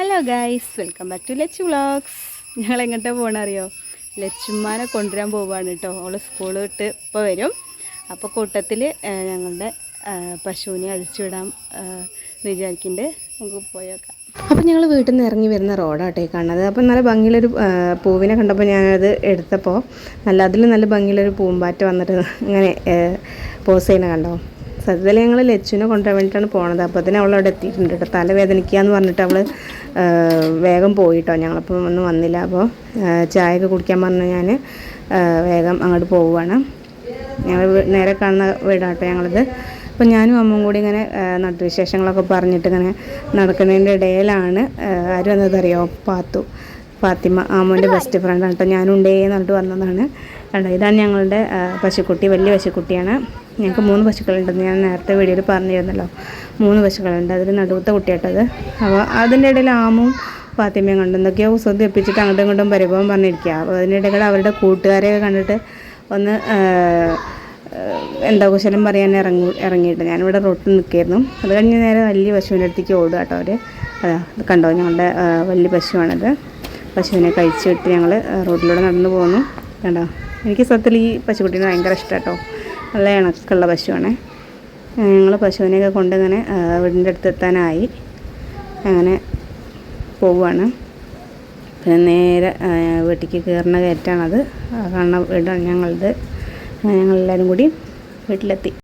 Hello guys, welcome back to Lachu vlogs. ഞങ്ങൾ എങ്ങോട്ടാണ് പോകണറിയോ? ലച്ചുമ്മാനെ കൊണ്ടുവരാൻ പോവുകയാണ് കേട്ടോ. അവൾ സ്കൂൾ വിട്ട് ഇപ്പോൾ വരും. അപ്പോൾ കൂട്ടത്തിൽ ഞങ്ങളുടെ പശുവിനെ അഴിച്ചുവിടാൻ വിചാരിക്കുന്നുണ്ട്. നമുക്ക് പോയേക്കാം. അപ്പോൾ ഞങ്ങൾ വീട്ടിൽ നിന്ന് ഇറങ്ങി വരുന്ന റോഡാട്ടെ കാണുന്നത്. അപ്പോൾ നല്ല ഭംഗിയുള്ളൊരു പൂവിനെ കണ്ടപ്പോൾ ഞാനത് എടുത്തപ്പോൾ അതിൽ നല്ല ഭംഗിയുള്ളൊരു പൂമ്പാറ്റ വന്നിട്ട് ഇങ്ങനെ പോസ് ചെയ്യുന്നത് കണ്ടോ. സത്യത്തിൽ ഞങ്ങൾ ലച്ചുവിനെ കൊണ്ടുവരാൻ വേണ്ടിയിട്ടാണ് പോണത്. അപ്പോൾ തന്നെ അവളവിടെ എത്തിയിട്ടുണ്ട് കേട്ടോ. തലവേദനിക്കുക എന്ന് പറഞ്ഞിട്ട് അവൾ വേഗം പോയിട്ടോ. ഞങ്ങളപ്പോൾ ഒന്നും വന്നില്ല. അപ്പോൾ ചായയൊക്കെ കുടിക്കാൻ പറഞ്ഞ് ഞാൻ വേഗം അങ്ങോട്ട് പോവുകയാണ്. ഞങ്ങൾ നേരെ കാണുന്ന വീടാട്ടോ ഞങ്ങളത്. അപ്പോൾ ഞാനും അമ്മയും കൂടി ഇങ്ങനെ നാട്ടുവിശേഷങ്ങളൊക്കെ പറഞ്ഞിട്ട് ഇങ്ങനെ നടക്കുന്നതിൻ്റെ ഇടയിലാണ് ആര് വന്നതറിയോ? ഫാത്തിമ, ആമോൻ്റെ ബെസ്റ്റ് ഫ്രണ്ടാണ് കേട്ടോ. ഞാനുണ്ടേ എന്ന് പറഞ്ഞിട്ട് വന്നതാണ് കണ്ടോ. ഇതാണ് ഞങ്ങളുടെ പശുക്കുട്ടി, വലിയ പശുക്കുട്ടിയാണ്. ഞങ്ങൾക്ക് 3 പശുക്കളുണ്ടെന്ന് ഞാൻ നേരത്തെ വീഡിയോയിൽ പറഞ്ഞിരുന്നല്ലോ. 3 പശുക്കളുണ്ട്. അതിൽ നടുവത്തെ കുട്ടിയായിട്ടത്. അപ്പോൾ അതിൻ്റെ ഇടയിൽ ആമും ഫാത്തിമയും കണ്ടു എന്തൊക്കെയോ കുസൃതി എപ്പിച്ചിട്ട് അങ്ങോട്ടും ഇങ്ങോട്ടും പരിഭവം പറഞ്ഞിരിക്കുക. അപ്പോൾ അതിനിടയിൽ അവരുടെ കൂട്ടുകാരെയൊക്കെ കണ്ടിട്ട് ഒന്ന് എന്താ കുശലം പറയാൻ ഇറങ്ങിയിട്ട് ഞാനിവിടെ റോട്ടിൽ നിൽക്കുകയായിരുന്നു. അത് കഴിഞ്ഞ് നേരെ വലിയ പശുവിൻ്റെ അടുത്തേക്ക് ഓടുക കേട്ടോ അവർ. അതാ കണ്ടോ, ഞങ്ങളുടെ വലിയ പശുവാണത്. പശുവിനെ കഴിച്ചു വിട്ട് ഞങ്ങൾ റോഡിലൂടെ നടന്നു പോകുന്നു കണ്ടോ. എനിക്ക് സത്യത്തിൽ ഈ പശുക്കുട്ടീനെ ഭയങ്കര ഇഷ്ടം കേട്ടോ. നല്ല ഇണക്കുള്ള പശുവാണ്. ഞങ്ങൾ പശുവിനെയൊക്കെ കൊണ്ടിങ്ങനെ വീടിൻ്റെ അടുത്ത് എത്താനായി അങ്ങനെ പോവുകയാണ്. പിന്നെ നേരെ വീട്ടിലേക്ക് കയറുന്ന കയറ്റാണത്. കാണുന്ന വീടാണ് ഞങ്ങളത്. ഞങ്ങളെല്ലാവരും കൂടി വീട്ടിലെത്തി.